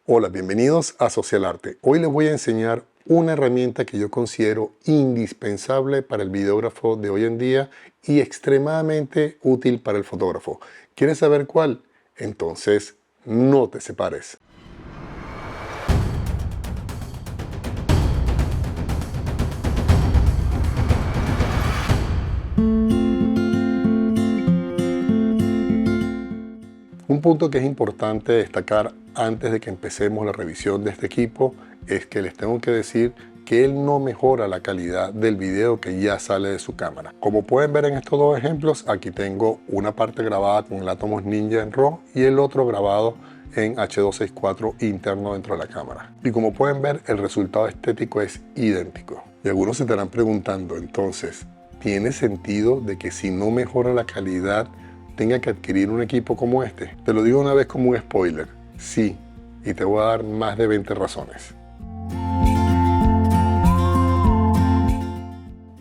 Hola, bienvenidos a Social Arte. Hoy les voy a enseñar una herramienta que yo considero indispensable para el videógrafo de hoy en día y extremadamente útil para el fotógrafo. ¿Quieres saber cuál? Entonces, no te separes. Un punto que es importante destacar antes de que empecemos la revisión de este equipo es que les tengo que decir que él no mejora la calidad del video que ya sale de su cámara. Como pueden ver en estos dos ejemplos, aquí tengo una parte grabada con el Atomos Ninja en RAW y el otro grabado en H.264 interno dentro de la cámara. Y como pueden ver, el resultado estético es idéntico. Y algunos se estarán preguntando, entonces, ¿tiene sentido de que si no mejora la calidad tenga que adquirir un equipo como este? Te lo digo una vez como un spoiler, sí, y te voy a dar más de 20 razones.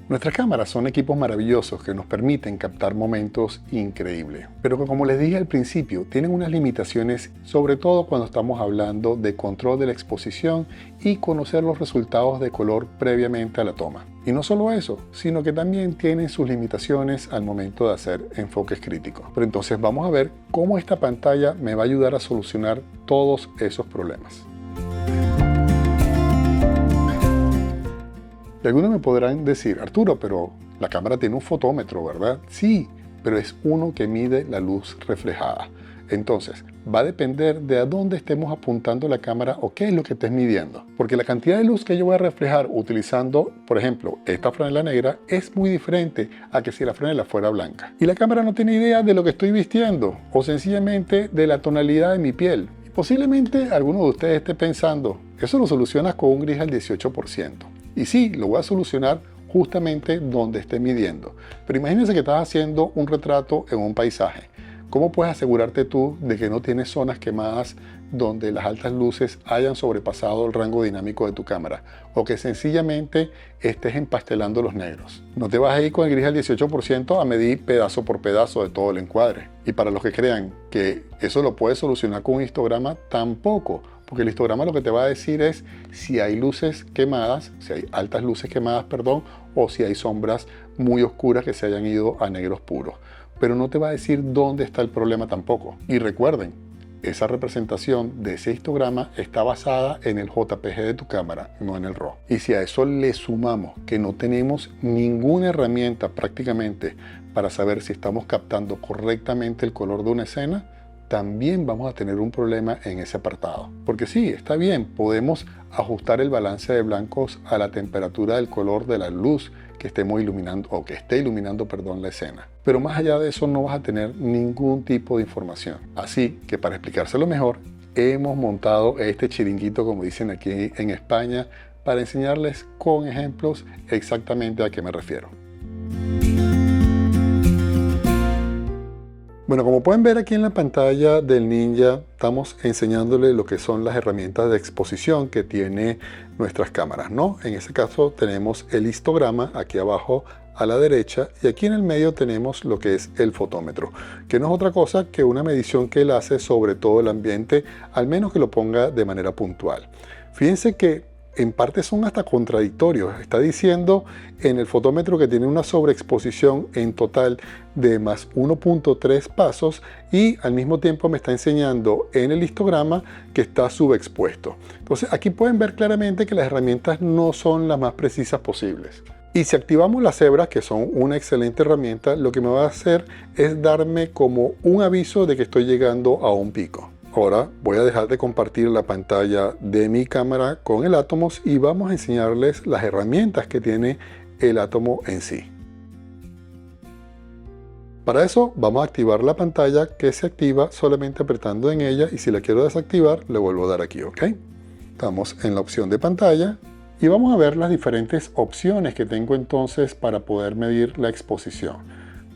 Nuestras cámaras son equipos maravillosos que nos permiten captar momentos increíbles, pero que, como les dije al principio, tienen unas limitaciones, sobre todo cuando estamos hablando de control de la exposición y conocer los resultados de color previamente a la toma. Y no solo eso, sino que también tienen sus limitaciones al momento de hacer enfoques críticos. Pero entonces vamos a ver cómo esta pantalla me va a ayudar a solucionar todos esos problemas. Y algunos me podrán decir, Arturo, pero la cámara tiene un fotómetro, ¿verdad? Sí, pero es uno que mide la luz reflejada. Entonces, va a depender de a dónde estemos apuntando la cámara o qué es lo que estés midiendo. Porque la cantidad de luz que yo voy a reflejar utilizando, por ejemplo, esta franela negra es muy diferente a que si la franela fuera blanca. Y la cámara no tiene idea de lo que estoy vistiendo o sencillamente de la tonalidad de mi piel. Y posiblemente alguno de ustedes esté pensando, eso lo solucionas con un gris al 18%. Y sí, lo voy a solucionar justamente donde esté midiendo. Pero imagínense que estás haciendo un retrato en un paisaje. ¿Cómo puedes asegurarte tú de que no tienes zonas quemadas donde las altas luces hayan sobrepasado el rango dinámico de tu cámara? O que sencillamente estés empastelando los negros. No te vas a ir con el gris al 18% a medir pedazo por pedazo de todo el encuadre. Y para los que crean que eso lo puedes solucionar con un histograma, tampoco. Porque el histograma lo que te va a decir es si hay luces quemadas, si hay altas luces quemadas, perdón, o si hay sombras muy oscuras que se hayan ido a negros puros. Pero no te va a decir dónde está el problema tampoco. Y recuerden, esa representación de ese histograma está basada en el JPG de tu cámara, no en el RAW. Y si a eso le sumamos que no tenemos ninguna herramienta prácticamente para saber si estamos captando correctamente el color de una escena, también vamos a tener un problema en ese apartado. Porque sí, está bien, podemos ajustar el balance de blancos a la temperatura del color de la luz que estemos iluminando o que esté iluminando, la escena. Pero más allá de eso no vas a tener ningún tipo de información. Así que para explicárselo mejor, hemos montado este chiringuito, como dicen aquí en España, para enseñarles con ejemplos exactamente a qué me refiero. Bueno, como pueden ver aquí en la pantalla del Ninja, estamos enseñándole lo que son las herramientas de exposición que tiene nuestras cámaras, ¿no? En este caso tenemos el histograma aquí abajo a la derecha y aquí en el medio tenemos lo que es el fotómetro, que no es otra cosa que una medición que él hace sobre todo el ambiente, al menos que lo ponga de manera puntual. Fíjense que en parte son hasta contradictorios. Está diciendo en el fotómetro que tiene una sobreexposición en total de más 1.3 pasos y al mismo tiempo me está enseñando en el histograma que está subexpuesto. Entonces aquí pueden ver claramente que las herramientas no son las más precisas posibles. Y si activamos las cebras, que son una excelente herramienta, lo que me va a hacer es darme como un aviso de que estoy llegando a un pico. Ahora voy a dejar de compartir la pantalla de mi cámara con el Atomos y vamos a enseñarles las herramientas que tiene el Atomo en sí. Para eso vamos a activar la pantalla, que se activa solamente apretando en ella, y si la quiero desactivar le vuelvo a dar aquí, ¿ok? Estamos en la opción de pantalla y vamos a ver las diferentes opciones que tengo entonces para poder medir la exposición.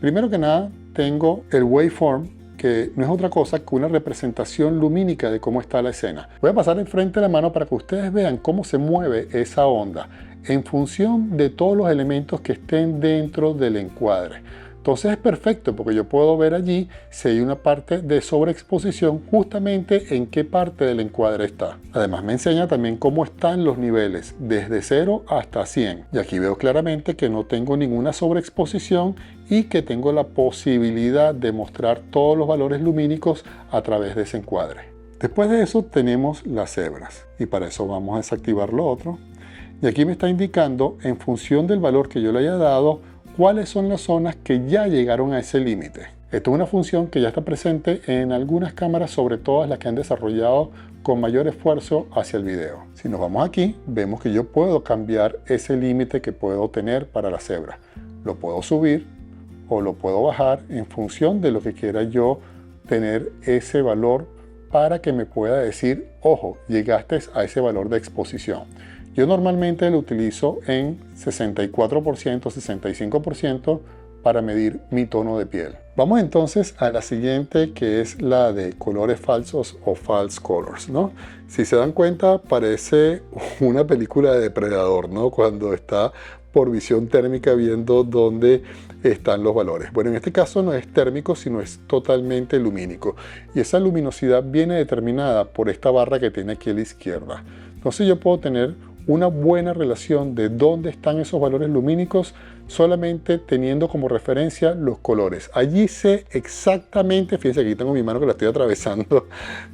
Primero que nada tengo el waveform, que no es otra cosa que una representación lumínica de cómo está la escena. Voy a pasar enfrente de la mano para que ustedes vean cómo se mueve esa onda en función de todos los elementos que estén dentro del encuadre. Entonces es perfecto porque yo puedo ver allí si hay una parte de sobreexposición justamente en qué parte del encuadre está. Además me enseña también cómo están los niveles desde 0 hasta 100. Y aquí veo claramente que no tengo ninguna sobreexposición y que tengo la posibilidad de mostrar todos los valores lumínicos a través de ese encuadre. Después de eso tenemos las cebras y para eso vamos a desactivar lo otro. Y aquí me está indicando en función del valor que yo le haya dado cuáles son las zonas que ya llegaron a ese límite. Esto es una función que ya está presente en algunas cámaras, sobre todo las que han desarrollado con mayor esfuerzo hacia el video. Si nos vamos aquí, vemos que yo puedo cambiar ese límite que puedo tener para la cebra. Lo puedo subir o lo puedo bajar en función de lo que quiera yo tener ese valor para que me pueda decir, ojo, llegaste a ese valor de exposición. Yo normalmente lo utilizo en 64%, 65% para medir mi tono de piel. Vamos entonces a la siguiente, que es la de colores falsos o false colors, ¿no? Si se dan cuenta, parece una película de Depredador, ¿no? Cuando está por visión térmica viendo dónde están los valores. Bueno, en este caso no es térmico, sino es totalmente lumínico. Y esa luminosidad viene determinada por esta barra que tiene aquí a la izquierda. Entonces yo puedo tener una buena relación de dónde están esos valores lumínicos solamente teniendo como referencia los colores. Allí sé exactamente, fíjense, aquí tengo mi mano que la estoy atravesando,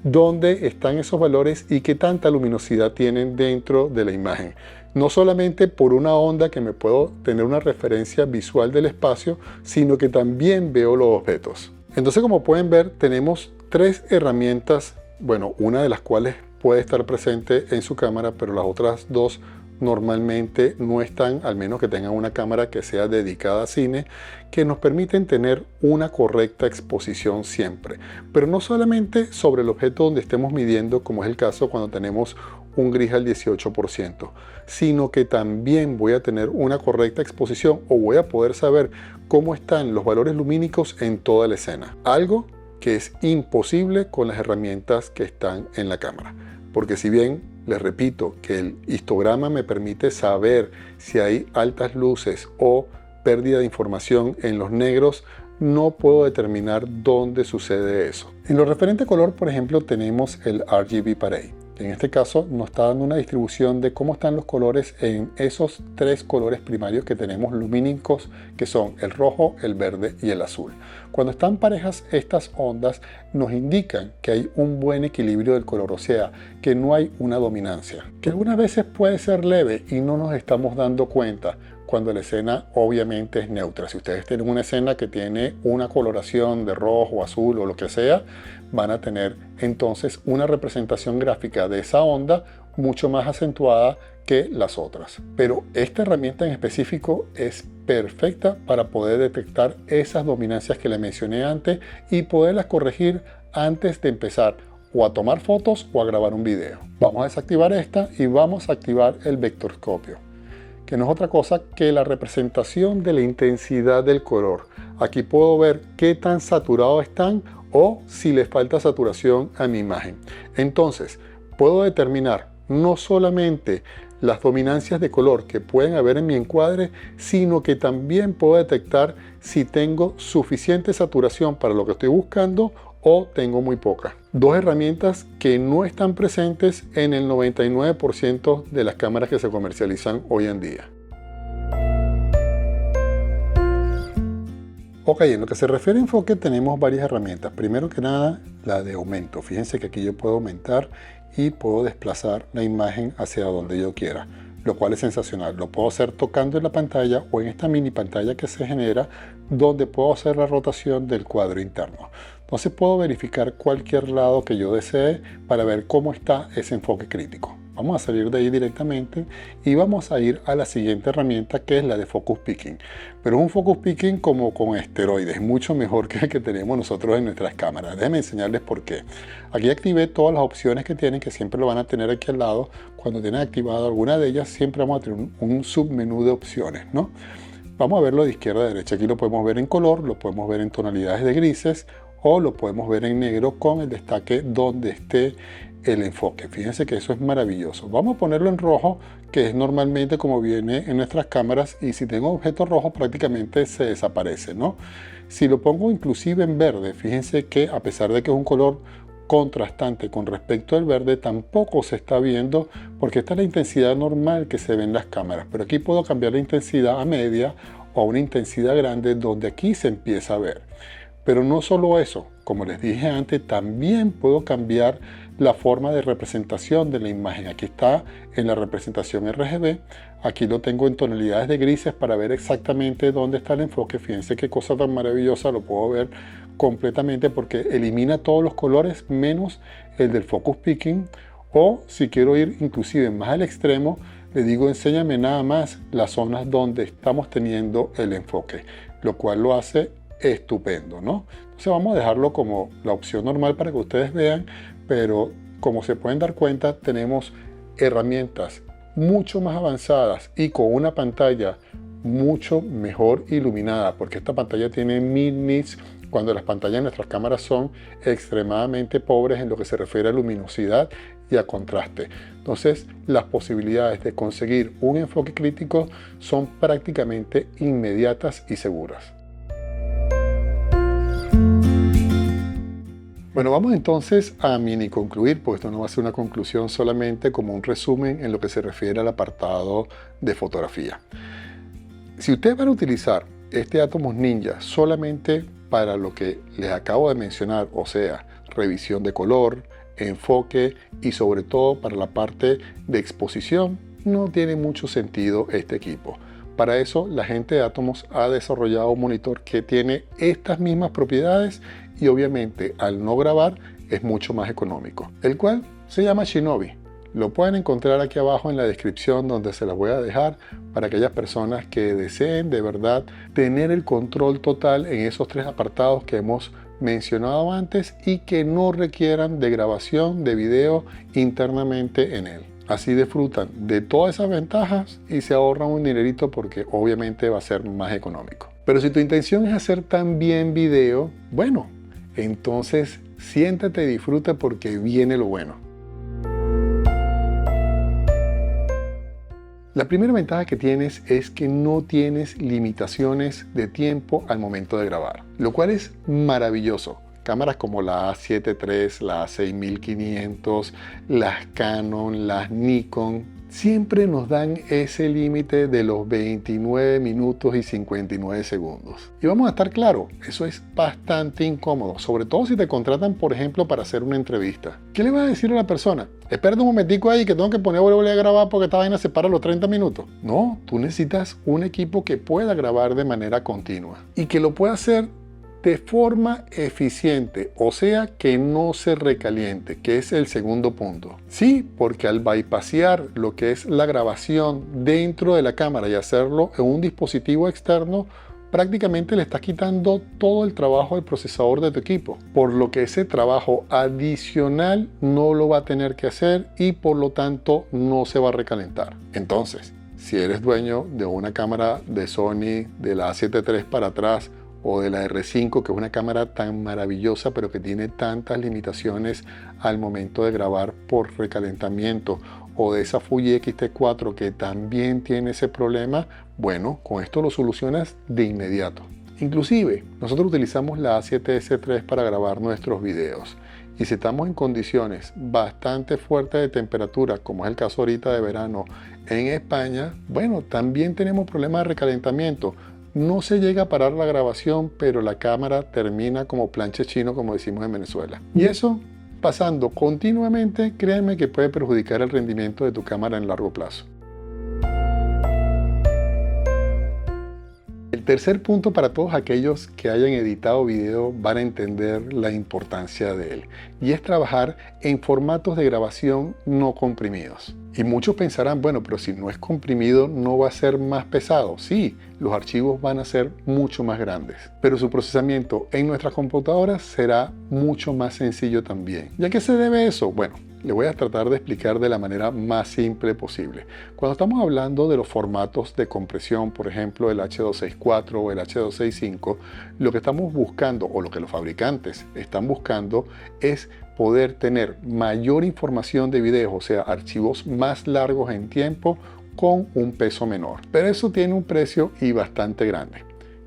dónde están esos valores y qué tanta luminosidad tienen dentro de la imagen. No solamente por una onda que me puedo tener una referencia visual del espacio, sino que también veo los objetos. Entonces, como pueden ver, tenemos tres herramientas, bueno, una de las cuales puede estar presente en su cámara, pero las otras dos normalmente no están, al menos que tengan una cámara que sea dedicada a cine, que nos permiten tener una correcta exposición siempre. Pero no solamente sobre el objeto donde estemos midiendo, como es el caso cuando tenemos un gris al 18%, sino que también voy a tener una correcta exposición o voy a poder saber cómo están los valores lumínicos en toda la escena. Algo que es imposible con las herramientas que están en la cámara. Porque si bien les repito que el histograma me permite saber si hay altas luces o pérdida de información en los negros, no puedo determinar dónde sucede eso. En lo referente a color, por ejemplo, tenemos el RGB Parade. En este caso nos está dando una distribución de cómo están los colores en esos tres colores primarios que tenemos lumínicos, que son el rojo, el verde y el azul. Cuando están parejas estas ondas nos indican que hay un buen equilibrio del color, o sea, que no hay una dominancia, que algunas veces puede ser leve y no nos estamos dando cuenta cuando la escena obviamente es neutra. Si ustedes tienen una escena que tiene una coloración de rojo, azul o lo que sea, van a tener entonces una representación gráfica de esa onda mucho más acentuada que las otras. Pero esta herramienta en específico es perfecta para poder detectar esas dominancias que le mencioné antes y poderlas corregir antes de empezar o a tomar fotos o a grabar un video. Vamos a desactivar esta y vamos a activar el vectorscopio, que no es otra cosa que la representación de la intensidad del color. Aquí puedo ver qué tan saturados están o si les falta saturación a mi imagen. Entonces, puedo determinar no solamente las dominancias de color que pueden haber en mi encuadre, sino que también puedo detectar si tengo suficiente saturación para lo que estoy buscando o tengo muy poca. Dos herramientas que no están presentes en el 99% de las cámaras que se comercializan hoy en día. Ok, en lo que se refiere a enfoque tenemos varias herramientas. Primero que nada, la de aumento. Fíjense que aquí yo puedo aumentar y puedo desplazar la imagen hacia donde yo quiera, lo cual es sensacional. Lo puedo hacer tocando en la pantalla o en esta mini pantalla que se genera, donde puedo hacer la rotación del cuadro interno. Entonces puedo verificar cualquier lado que yo desee para ver cómo está ese enfoque crítico. Vamos a salir de ahí directamente y vamos a ir a la siguiente herramienta, que es la de Focus Picking. Pero es un Focus Picking como con esteroides, mucho mejor que el que tenemos nosotros en nuestras cámaras. Déjenme enseñarles por qué. Aquí activé todas las opciones que tienen, que siempre lo van a tener aquí al lado. Cuando tienen activado alguna de ellas, siempre vamos a tener un submenú de opciones, ¿no? Vamos a verlo de izquierda a derecha. Aquí lo podemos ver en color, lo podemos ver en tonalidades de grises o lo podemos ver en negro con el destaque donde esté el enfoque. Fíjense que eso es maravilloso. Vamos a ponerlo en rojo, que es normalmente como viene en nuestras cámaras, y si tengo objeto rojo prácticamente se desaparece, ¿no? Si lo pongo inclusive en verde, fíjense que a pesar de que es un color contrastante con respecto al verde, tampoco se está viendo, porque esta es la intensidad normal que se ve en las cámaras, pero aquí puedo cambiar la intensidad a media o a una intensidad grande, donde aquí se empieza a ver. Pero no solo eso, como les dije antes, también puedo cambiar la forma de representación de la imagen. Aquí está en la representación RGB, aquí lo tengo en tonalidades de grises para ver exactamente dónde está el enfoque. Fíjense qué cosa tan maravillosa, lo puedo ver completamente porque elimina todos los colores menos el del focus picking. O si quiero ir inclusive más al extremo, le digo enséñame nada más las zonas donde estamos teniendo el enfoque, lo cual lo hace estupendo, ¿no? Entonces vamos a dejarlo como la opción normal para que ustedes vean, pero como se pueden dar cuenta, tenemos herramientas mucho más avanzadas y con una pantalla mucho mejor iluminada, porque esta pantalla tiene 1000 nits, cuando las pantallas de nuestras cámaras son extremadamente pobres en lo que se refiere a luminosidad y a contraste. Entonces, las posibilidades de conseguir un enfoque crítico son prácticamente inmediatas y seguras. Bueno, vamos entonces a mini concluir, pues esto no va a ser una conclusión, solamente como un resumen en lo que se refiere al apartado de fotografía. Si ustedes van a utilizar este Atomos Ninja solamente para lo que les acabo de mencionar, o sea, revisión de color, enfoque y sobre todo para la parte de exposición, no tiene mucho sentido este equipo. Para eso la gente de Atomos ha desarrollado un monitor que tiene estas mismas propiedades y obviamente al no grabar es mucho más económico, el cual se llama Shinobi. Lo pueden encontrar aquí abajo en la descripción, donde se las voy a dejar para aquellas personas que deseen de verdad tener el control total en esos 3 apartados que hemos mencionado antes y que no requieran de grabación de video internamente en él. Así disfrutan de todas esas ventajas y se ahorran un dinerito porque obviamente va a ser más económico. Pero si tu intención es hacer también video, bueno, entonces siéntate y disfruta porque viene lo bueno. La primera ventaja que tienes es que no tienes limitaciones de tiempo al momento de grabar, lo cual es maravilloso. Cámaras como la A7 III, la A6500, las Canon, las Nikon, siempre nos dan ese límite de los 29 minutos y 59 segundos. Y vamos a estar claros, eso es bastante incómodo, sobre todo si te contratan, por ejemplo, para hacer una entrevista. ¿Qué le vas a decir a la persona? Espérate un momentico ahí que tengo que volver a grabar porque esta vaina se para los 30 minutos. No, tú necesitas un equipo que pueda grabar de manera continua y que lo pueda hacer de forma eficiente, o sea que no se recaliente, que es el segundo punto. Sí, porque al bypassear lo que es la grabación dentro de la cámara y hacerlo en un dispositivo externo, prácticamente le estás quitando todo el trabajo al procesador de tu equipo, por lo que ese trabajo adicional no lo va a tener que hacer y por lo tanto no se va a recalentar. Entonces, si eres dueño de una cámara de Sony de la A7 III para atrás o de la R5, que es una cámara tan maravillosa pero que tiene tantas limitaciones al momento de grabar por recalentamiento, o de esa Fuji X-T4 que también tiene ese problema, bueno, con esto lo solucionas de inmediato. Inclusive, nosotros utilizamos la A7S III para grabar nuestros videos. Y si estamos en condiciones bastante fuertes de temperatura, como es el caso ahorita de verano en España, bueno, también tenemos problemas de recalentamiento. No se llega a parar la grabación, pero la cámara termina como planche chino, como decimos en Venezuela. Y eso, pasando continuamente, créanme que puede perjudicar el rendimiento de tu cámara en largo plazo. El tercer punto, para todos aquellos que hayan editado video van a entender la importancia de él, y es trabajar en formatos de grabación no comprimidos. Y muchos pensarán, bueno, pero si no es comprimido no va a ser más pesado. Sí, los archivos van a ser mucho más grandes, pero su procesamiento en nuestras computadoras será mucho más sencillo también. ¿Y a qué se debe eso? Bueno, le voy a tratar de explicar de la manera más simple posible. Cuando estamos hablando de los formatos de compresión, por ejemplo el H.264 o el H.265, lo que estamos buscando, o lo que los fabricantes están buscando, es poder tener mayor información de video, o sea, archivos más largos en tiempo con un peso menor. Pero eso tiene un precio y bastante grande.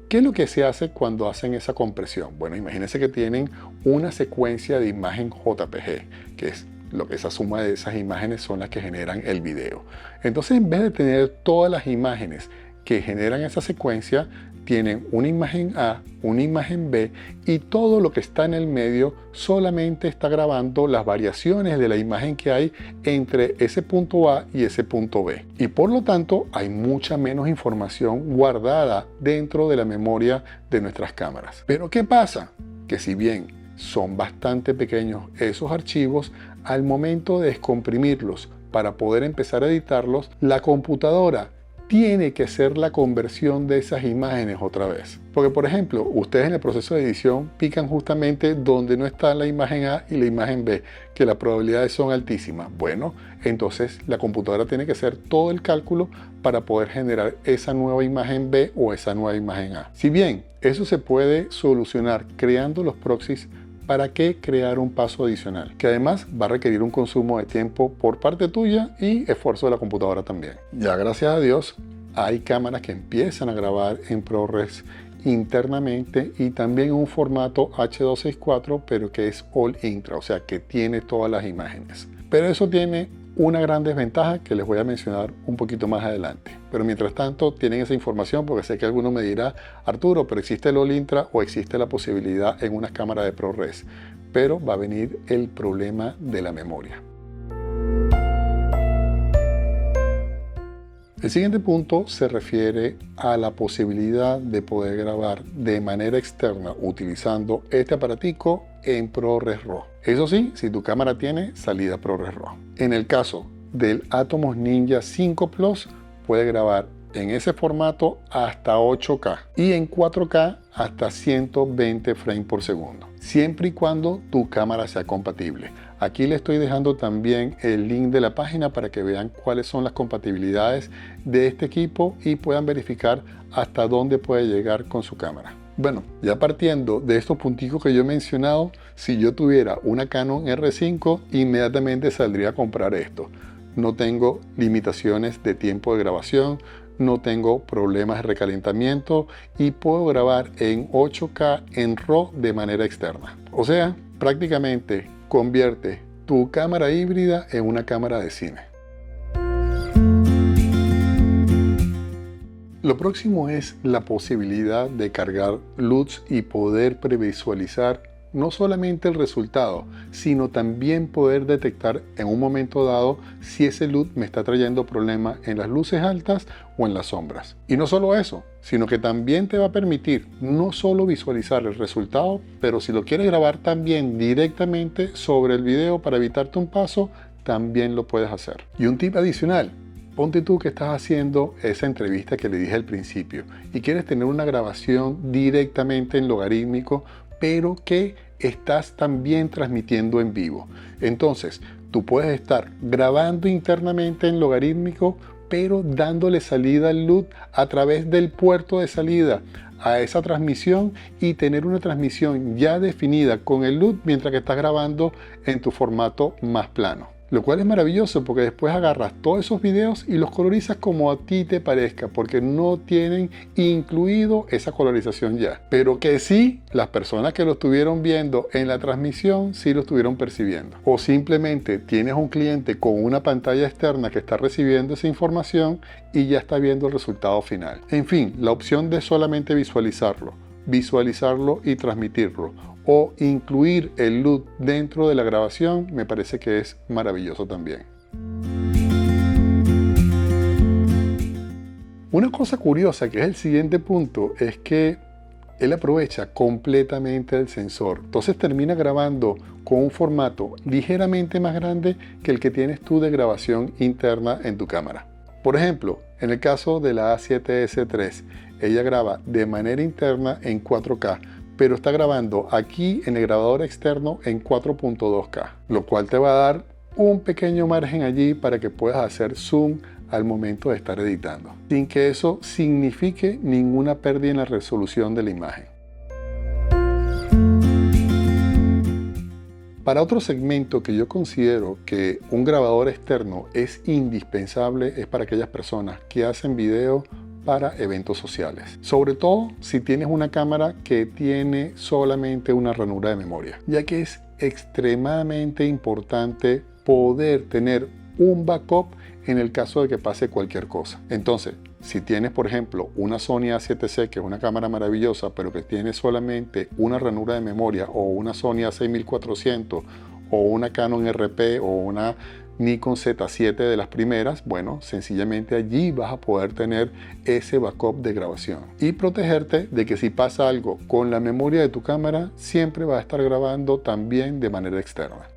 ¿Qué es lo que se hace cuando hacen esa compresión? Bueno, imagínense que tienen una secuencia de imagen JPG, que es lo que esa suma de esas imágenes son las que generan el video. Entonces, en vez de tener todas las imágenes que generan esa secuencia, tienen una imagen A, una imagen B, y todo lo que está en el medio solamente está grabando las variaciones de la imagen que hay entre ese punto A y ese punto B. Y por lo tanto hay mucha menos información guardada dentro de la memoria de nuestras cámaras. Pero ¿qué pasa? Que si bien son bastante pequeños esos archivos, al momento de descomprimirlos para poder empezar a editarlos, la computadora tiene que hacer la conversión de esas imágenes otra vez. Porque, por ejemplo, ustedes en el proceso de edición pican justamente donde no está la imagen A y la imagen B, que las probabilidades son altísimas. Bueno, entonces la computadora tiene que hacer todo el cálculo para poder generar esa nueva imagen B o esa nueva imagen A. Si bien eso se puede solucionar creando los proxies, ¿para qué crear un paso adicional? Que además va a requerir un consumo de tiempo por parte tuya y esfuerzo de la computadora también. Ya gracias a Dios hay cámaras que empiezan a grabar en ProRes internamente y también en un formato H.264, pero que es All Intra, o sea que tiene todas las imágenes. Pero eso tiene una gran desventaja que les voy a mencionar un poquito más adelante. Pero mientras tanto tienen esa información, porque sé que alguno me dirá: Arturo, pero existe el All Intra o existe la posibilidad en unas cámaras de ProRes. Pero va a venir el problema de la memoria. El siguiente punto se refiere a la posibilidad de poder grabar de manera externa utilizando este aparatico en ProRes RAW. Eso sí, si tu cámara tiene salida ProRes RAW. En el caso del Atomos Ninja 5 Plus, puede grabar en ese formato hasta 8K y en 4K hasta 120 frames por segundo, siempre y cuando tu cámara sea compatible. Aquí les estoy dejando también el link de la página para que vean cuáles son las compatibilidades de este equipo y puedan verificar hasta dónde puede llegar con su cámara. Bueno, ya partiendo de estos punticos que yo he mencionado, si yo tuviera una Canon R5, inmediatamente saldría a comprar esto. No tengo limitaciones de tiempo de grabación, no tengo problemas de recalentamiento y puedo grabar en 8K en RAW de manera externa. O sea, prácticamente convierte tu cámara híbrida en una cámara de cine. Lo próximo es la posibilidad de cargar LUTs y poder previsualizar no solamente el resultado, sino también poder detectar en un momento dado si ese LUT me está trayendo problemas en las luces altas o en las sombras. Y no solo eso, sino que también te va a permitir no solo visualizar el resultado, pero si lo quieres grabar también directamente sobre el video para evitarte un paso, también lo puedes hacer. Y un tip adicional: ponte tú que estás haciendo esa entrevista que le dije al principio y quieres tener una grabación directamente en logarítmico, pero que estás también transmitiendo en vivo. Entonces, tú puedes estar grabando internamente en logarítmico, pero dándole salida al LUT a través del puerto de salida a esa transmisión y tener una transmisión ya definida con el LUT mientras que estás grabando en tu formato más plano. Lo cual es maravilloso porque después agarras todos esos videos y los colorizas como a ti te parezca, porque no tienen incluido esa colorización ya. Pero que sí, las personas que lo estuvieron viendo en la transmisión sí lo estuvieron percibiendo. O simplemente tienes un cliente con una pantalla externa que está recibiendo esa información y ya está viendo el resultado final. En fin, la opción de solamente visualizarlo y transmitirlo, o incluir el LUT dentro de la grabación, me parece que es maravilloso también. Una cosa curiosa, que es el siguiente punto, es que él aprovecha completamente el sensor. Entonces termina grabando con un formato ligeramente más grande que el que tienes tú de grabación interna en tu cámara. Por ejemplo, en el caso de la A7S3, ella graba de manera interna en 4K, pero está grabando aquí en el grabador externo en 4.2K, lo cual te va a dar un pequeño margen allí para que puedas hacer zoom al momento de estar editando, sin que eso signifique ninguna pérdida en la resolución de la imagen. Para otro segmento que yo considero que un grabador externo es indispensable es para aquellas personas que hacen video para eventos sociales. Sobre todo si tienes una cámara que tiene solamente una ranura de memoria, ya que es extremadamente importante poder tener un backup en el caso de que pase cualquier cosa. Entonces, si tienes, por ejemplo, una Sony A7C, que es una cámara maravillosa, pero que tiene solamente una ranura de memoria, o una Sony A6400, o una Canon RP, o una Nikon Z7 de las primeras, bueno, sencillamente allí vas a poder tener ese backup de grabación y protegerte de que si pasa algo con la memoria de tu cámara, siempre vas a estar grabando también de manera externa.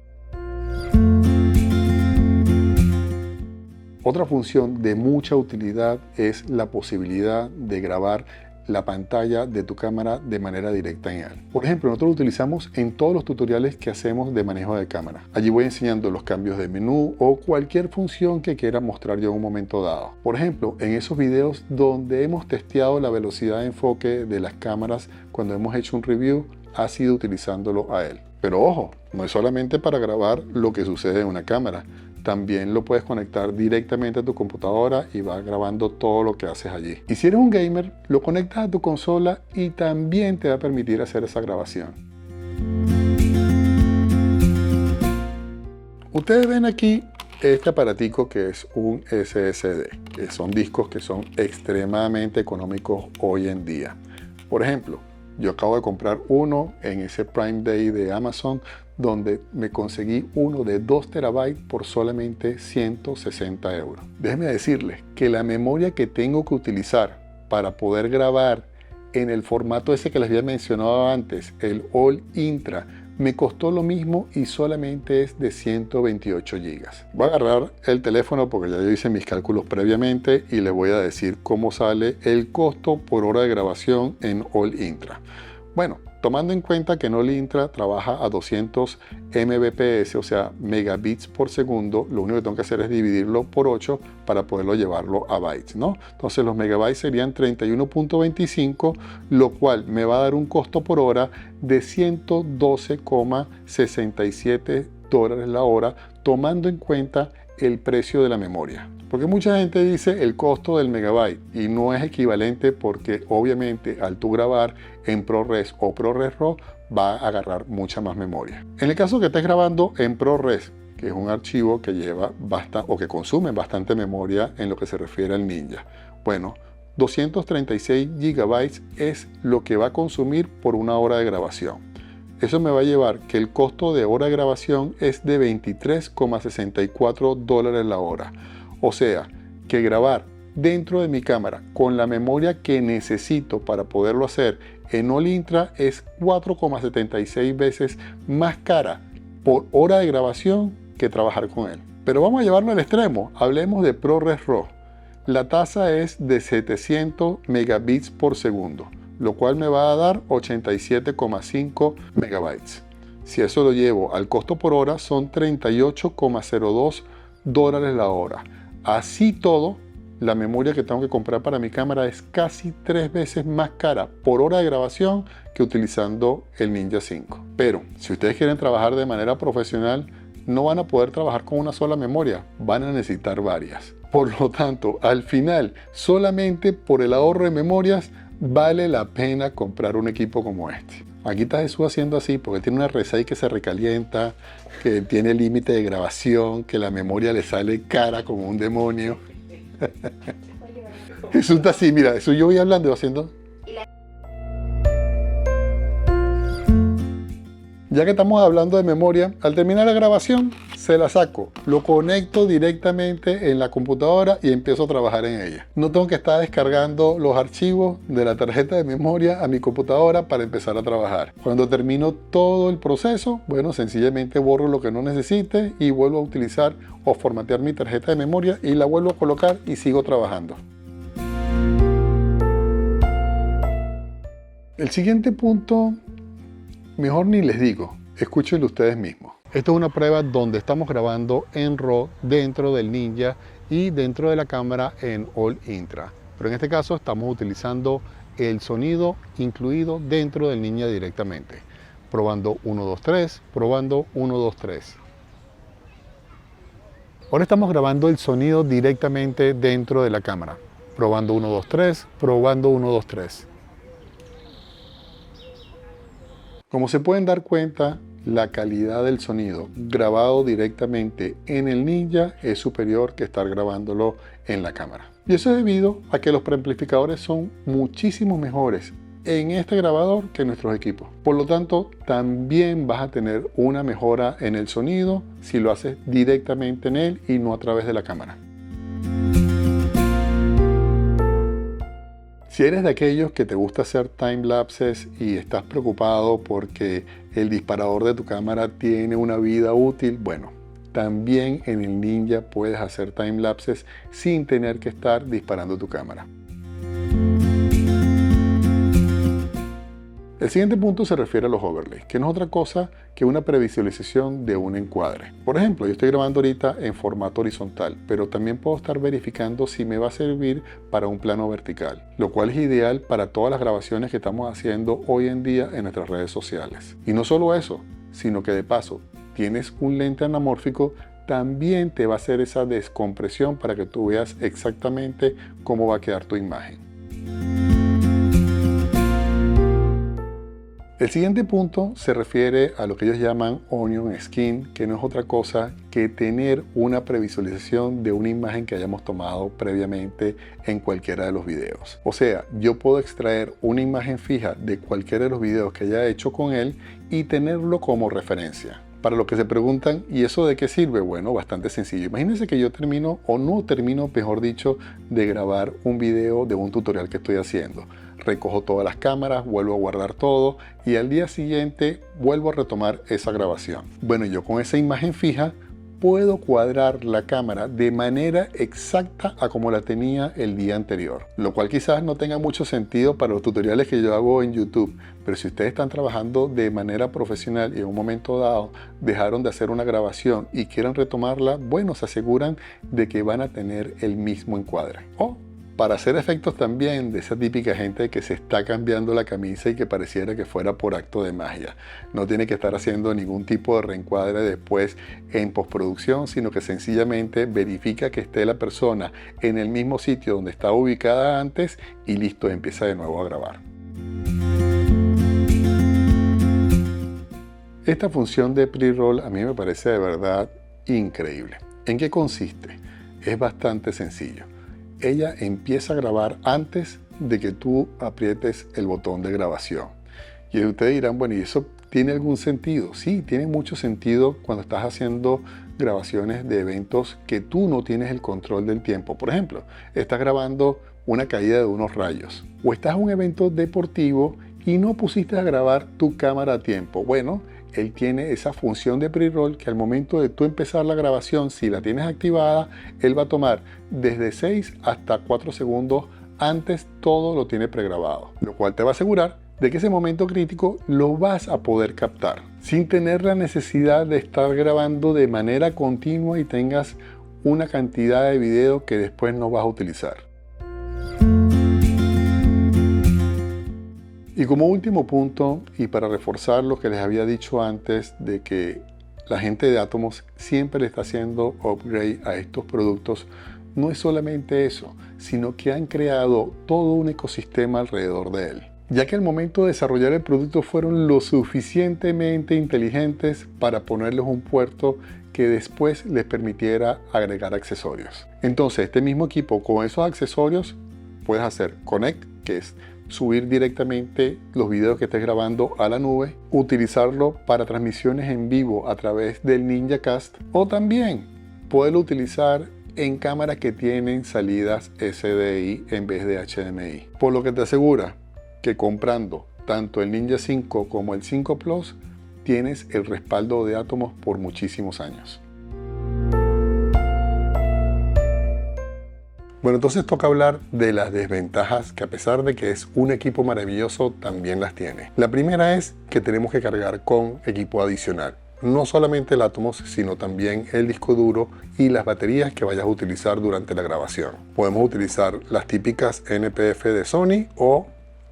Otra función de mucha utilidad es la posibilidad de grabar la pantalla de tu cámara de manera directa en él. Por ejemplo, nosotros lo utilizamos en todos los tutoriales que hacemos de manejo de cámara. Allí voy enseñando los cambios de menú o cualquier función que quiera mostrar yo en un momento dado. Por ejemplo, en esos videos donde hemos testeado la velocidad de enfoque de las cámaras cuando hemos hecho un review, ha sido utilizándolo a él. Pero ojo, no es solamente para grabar lo que sucede en una cámara. También lo puedes conectar directamente a tu computadora y vas grabando todo lo que haces allí. Y si eres un gamer, lo conectas a tu consola y también te va a permitir hacer esa grabación. Ustedes ven aquí este aparatico que es un SSD, que son discos que son extremadamente económicos hoy en día. Por ejemplo, yo acabo de comprar uno en ese Prime Day de Amazon, donde me conseguí uno de 2 terabytes por solamente 160 euros. Déjenme decirles que la memoria que tengo que utilizar para poder grabar en el formato ese que les había mencionado antes, el All Intra, me costó lo mismo y solamente es de 128 GB. Voy a agarrar el teléfono porque ya yo hice mis cálculos previamente y les voy a decir cómo sale el costo por hora de grabación en All Intra. Bueno, tomando en cuenta que en All Intra trabaja a 200 Mbps, o sea, megabits por segundo, lo único que tengo que hacer es dividirlo por 8 para poderlo llevarlo a bytes, ¿no? Entonces los megabytes serían 31.25, lo cual me va a dar un costo por hora de 112,67 dólares la hora, tomando en cuenta el precio de la memoria. Porque mucha gente dice el costo del megabyte y no es equivalente porque obviamente al tú grabar en ProRes o ProRes RAW va a agarrar mucha más memoria. En el caso que estés grabando en ProRes, que es un archivo que lleva que consume bastante memoria en lo que se refiere al Ninja. Bueno, 236 GB es lo que va a consumir por una hora de grabación. Eso me va a llevar que el costo de hora de grabación es de 23,64 dólares la hora. O sea, que grabar dentro de mi cámara con la memoria que necesito para poderlo hacer en All Intra es 4,76 veces más cara por hora de grabación que trabajar con él. Pero vamos a llevarlo al extremo. Hablemos de ProRes RAW. La tasa es de 700 megabits por segundo, lo cual me va a dar 87,5 megabytes. Si eso lo llevo al costo por hora, son 38,02 dólares la hora. Así todo, la memoria que tengo que comprar para mi cámara es casi 3 veces más cara por hora de grabación que utilizando el Ninja 5. Pero si ustedes quieren trabajar de manera profesional, no van a poder trabajar con una sola memoria, van a necesitar varias. Por lo tanto, al final, solamente por el ahorro de memorias, vale la pena comprar un equipo como este. Aquí está Jesús haciendo así porque tiene una R6 que se recalienta, que tiene límite de grabación, que la memoria le sale cara como un demonio. Jesús está así, mira, eso yo voy hablando y haciendo. Ya que estamos hablando de memoria, al terminar la grabación se la saco, lo conecto directamente en la computadora y empiezo a trabajar en ella. No tengo que estar descargando los archivos de la tarjeta de memoria a mi computadora para empezar a trabajar. Cuando termino todo el proceso, bueno, sencillamente borro lo que no necesite y vuelvo a utilizar o formatear mi tarjeta de memoria y la vuelvo a colocar y sigo trabajando. El siguiente punto, mejor ni les digo, escúchenlo ustedes mismos. Esto es una prueba donde estamos grabando en RAW dentro del Ninja y dentro de la cámara en All Intra. Pero en este caso estamos utilizando el sonido incluido dentro del Ninja directamente. Probando 1, 2, 3, probando 1, 2, 3. Ahora estamos grabando el sonido directamente dentro de la cámara. Probando 1, 2, 3, probando 1, 2, 3. Como se pueden dar cuenta, la calidad del sonido grabado directamente en el Ninja es superior que estar grabándolo en la cámara. Y eso es debido a que los preamplificadores son muchísimo mejores en este grabador que en nuestros equipos. Por lo tanto, también vas a tener una mejora en el sonido si lo haces directamente en él y no a través de la cámara. Si eres de aquellos que te gusta hacer time-lapses y estás preocupado porque el disparador de tu cámara tiene una vida útil, bueno, también en el Ninja puedes hacer time-lapses sin tener que estar disparando tu cámara. El siguiente punto se refiere a los overlays, que no es otra cosa que una previsualización de un encuadre. Por ejemplo, yo estoy grabando ahorita en formato horizontal, pero también puedo estar verificando si me va a servir para un plano vertical, lo cual es ideal para todas las grabaciones que estamos haciendo hoy en día en nuestras redes sociales. Y no solo eso, sino que de paso, tienes un lente anamórfico, también te va a hacer esa descompresión para que tú veas exactamente cómo va a quedar tu imagen. El siguiente punto se refiere a lo que ellos llaman Onion Skin, que no es otra cosa que tener una previsualización de una imagen que hayamos tomado previamente en cualquiera de los videos. O sea, yo puedo extraer una imagen fija de cualquiera de los videos que haya hecho con él y tenerlo como referencia. Para los que se preguntan, ¿y eso de qué sirve? Bueno, bastante sencillo. Imagínense que yo termino, o no termino, mejor dicho, de grabar un video de un tutorial que estoy haciendo. Recojo todas las cámaras, vuelvo a guardar todo y al día siguiente vuelvo a retomar esa grabación. Bueno, yo con esa imagen fija puedo cuadrar la cámara de manera exacta a como la tenía el día anterior, lo cual quizás no tenga mucho sentido para los tutoriales que yo hago en YouTube, pero si ustedes están trabajando de manera profesional y en un momento dado dejaron de hacer una grabación y quieren retomarla, bueno, se aseguran de que van a tener el mismo encuadre. Para hacer efectos también de esa típica gente que se está cambiando la camisa y que pareciera que fuera por acto de magia. No tiene que estar haciendo ningún tipo de reencuadre después en postproducción, sino que sencillamente verifica que esté la persona en el mismo sitio donde estaba ubicada antes y listo, empieza de nuevo a grabar. Esta función de pre-roll a mí me parece de verdad increíble. ¿En qué consiste? Es bastante sencillo. Ella empieza a grabar antes de que tú aprietes el botón de grabación. Y ustedes dirán, bueno, ¿y eso tiene algún sentido? Sí, tiene mucho sentido cuando estás haciendo grabaciones de eventos que tú no tienes el control del tiempo. Por ejemplo, estás grabando una caída de unos rayos o estás en un evento deportivo y no pusiste a grabar tu cámara a tiempo. Bueno, él tiene esa función de pre-roll que al momento de tú empezar la grabación, si la tienes activada, él va a tomar desde 6 hasta 4 segundos antes, todo lo tiene pregrabado, lo cual te va a asegurar de que ese momento crítico lo vas a poder captar sin tener la necesidad de estar grabando de manera continua y tengas una cantidad de video que después no vas a utilizar. Y como último punto, y para reforzar lo que les había dicho antes de que la gente de Atomos siempre le está haciendo upgrade a estos productos, no es solamente eso, sino que han creado todo un ecosistema alrededor de él. Ya que al momento de desarrollar el producto fueron lo suficientemente inteligentes para ponerles un puerto que después les permitiera agregar accesorios. Entonces, este mismo equipo con esos accesorios puedes hacer Connect, que es subir directamente los videos que estés grabando a la nube, utilizarlo para transmisiones en vivo a través del Ninja Cast o también poderlo utilizar en cámaras que tienen salidas SDI en vez de HDMI. Por lo que te asegura que comprando tanto el Ninja 5 como el 5 Plus tienes el respaldo de Atomos por muchísimos años. Bueno, entonces toca hablar de las desventajas que a pesar de que es un equipo maravilloso, también las tiene. La primera es que tenemos que cargar con equipo adicional. no solamente el Atomos, sino también el disco duro y las baterías que vayas a utilizar durante la grabación. Podemos utilizar las típicas NPF de Sony o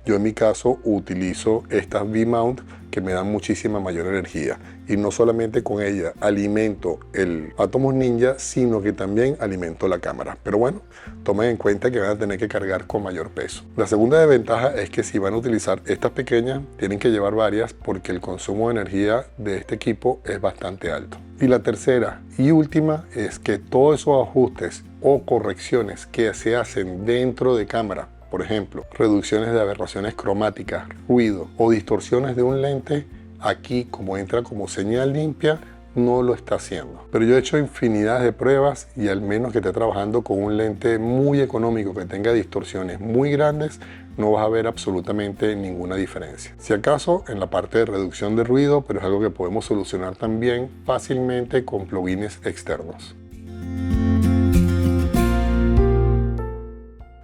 yo en mi caso utilizo estas V-Mount que me dan muchísima mayor energía y no solamente con ella alimento el Atomos Ninja, sino que también alimento la cámara. Pero bueno, tomen en cuenta que van a tener que cargar con mayor peso. La segunda desventaja es que si van a utilizar estas pequeñas, tienen que llevar varias porque el consumo de energía de este equipo es bastante alto. Y la tercera y última es que todos esos ajustes o correcciones que se hacen dentro de cámara, por ejemplo, reducciones de aberraciones cromáticas, ruido o distorsiones de un lente, aquí como entra como señal limpia, no lo está haciendo. Pero yo he hecho infinidad de pruebas y al menos que esté trabajando con un lente muy económico que tenga distorsiones muy grandes, no vas a ver absolutamente ninguna diferencia. Si acaso en la parte de reducción de ruido, pero es algo que podemos solucionar también fácilmente con plugins externos.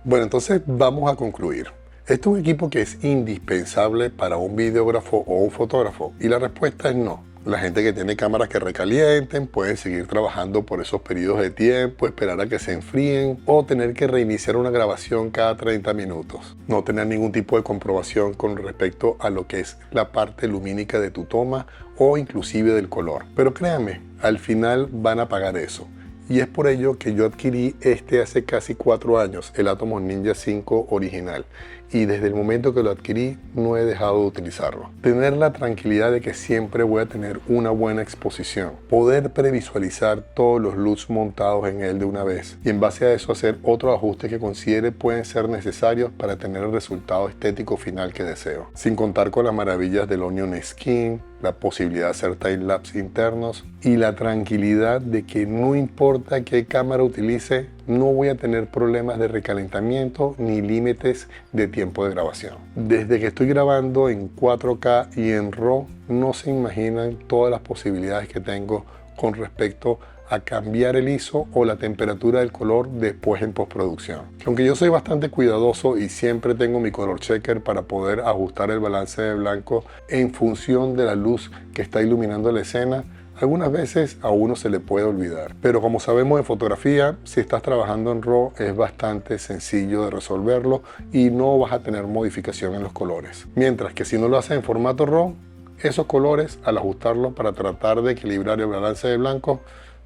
Bueno, entonces vamos a concluir. ¿Este es un equipo que es indispensable para un videógrafo o un fotógrafo? Y la respuesta es no. La gente que tiene cámaras que recalienten pueden seguir trabajando por esos periodos de tiempo, esperar a que se enfríen o tener que reiniciar una grabación cada 30 minutos. No tener ningún tipo de comprobación con respecto a lo que es la parte lumínica de tu toma o inclusive del color. Pero créanme, al final van a pagar eso. Y es por ello que yo adquirí hace casi 4 años, el Atomos Ninja 5 original. Y desde el momento que lo adquirí, no he dejado de utilizarlo. Tener la tranquilidad de que siempre voy a tener una buena exposición. Poder previsualizar todos los LUTs montados en él de una vez. Y en base a eso hacer otros ajustes que considere pueden ser necesarios para tener el resultado estético final que deseo. Sin contar con las maravillas del Onion Skin, la posibilidad de hacer timelapse internos y la tranquilidad de que no importa qué cámara utilice, no voy a tener problemas de recalentamiento ni límites de tiempo de grabación. Desde que estoy grabando en 4K y en RAW, no se imaginan todas las posibilidades que tengo con respecto a cambiar el ISO o la temperatura del color después en postproducción. Aunque yo soy bastante cuidadoso y siempre tengo mi color checker para poder ajustar el balance de blanco en función de la luz que está iluminando la escena, algunas veces a uno se le puede olvidar. Pero como sabemos en fotografía, si estás trabajando en RAW es bastante sencillo de resolverlo y no vas a tener modificación en los colores. Mientras que si no lo haces en formato RAW, esos colores al ajustarlos para tratar de equilibrar el balance de blanco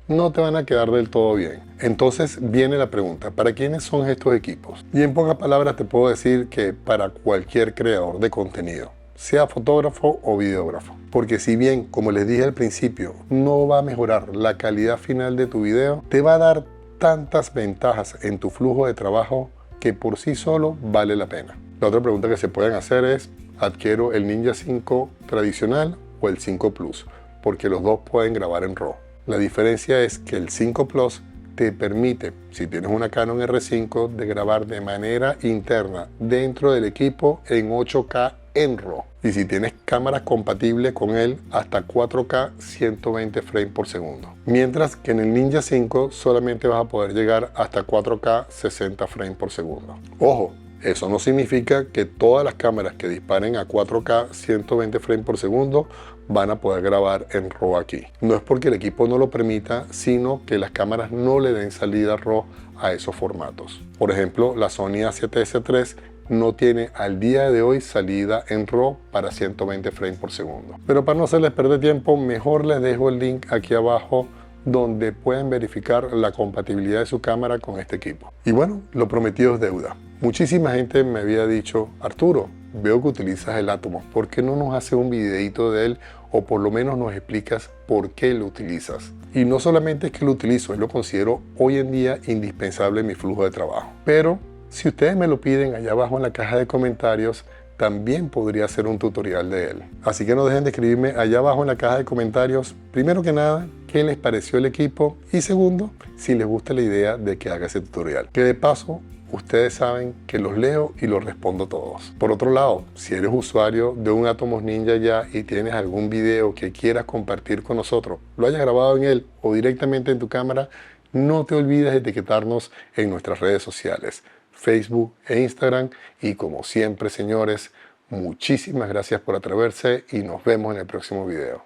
no te van a quedar del todo bien. Entonces viene la pregunta, ¿para quiénes son estos equipos? Y en pocas palabras te puedo decir que para cualquier creador de contenido, sea fotógrafo o videógrafo. Porque si bien, como les dije al principio, no va a mejorar la calidad final de tu video, te va a dar tantas ventajas en tu flujo de trabajo que por sí solo vale la pena. La otra pregunta que se pueden hacer es, ¿adquiero el Ninja 5 tradicional o el 5 Plus? Porque los dos pueden grabar en RAW. La diferencia es que el 5 Plus te permite, si tienes una Canon R5, de grabar de manera interna dentro del equipo en 8K en RAW. Y si tienes cámaras compatibles con él, hasta 4K 120 frames por segundo. Mientras que en el Ninja 5 solamente vas a poder llegar hasta 4K 60 frames por segundo. Ojo, eso no significa que todas las cámaras que disparen a 4K 120 frames por segundo van a poder grabar en RAW aquí. No es porque el equipo no lo permita, sino que las cámaras no le den salida RAW a esos formatos. Por ejemplo, la Sony A7S3 no tiene al día de hoy salida en RAW para 120 frames por segundo. Pero para no hacerles perder tiempo, mejor les dejo el link aquí abajo donde pueden verificar la compatibilidad de su cámara con este equipo. Y bueno, lo prometido es deuda. Muchísima gente me había dicho, Arturo, veo que utilizas el Atomos, ¿por qué no nos haces un videito de él o por lo menos nos explicas por qué lo utilizas? Y no solamente es que lo utilizo, yo lo considero hoy en día indispensable en mi flujo de trabajo. Pero si ustedes me lo piden allá abajo en la caja de comentarios, también podría hacer un tutorial de él. Así que no dejen de escribirme allá abajo en la caja de comentarios, primero que nada, qué les pareció el equipo y segundo, si les gusta la idea de que haga ese tutorial. Que de paso, ustedes saben que los leo y los respondo todos. Por otro lado, si eres usuario de un Atomos Ninja ya y tienes algún video que quieras compartir con nosotros, lo hayas grabado en él o directamente en tu cámara, no te olvides de etiquetarnos en nuestras redes sociales, Facebook e Instagram. Y como siempre, señores, muchísimas gracias por atreverse y nos vemos en el próximo video.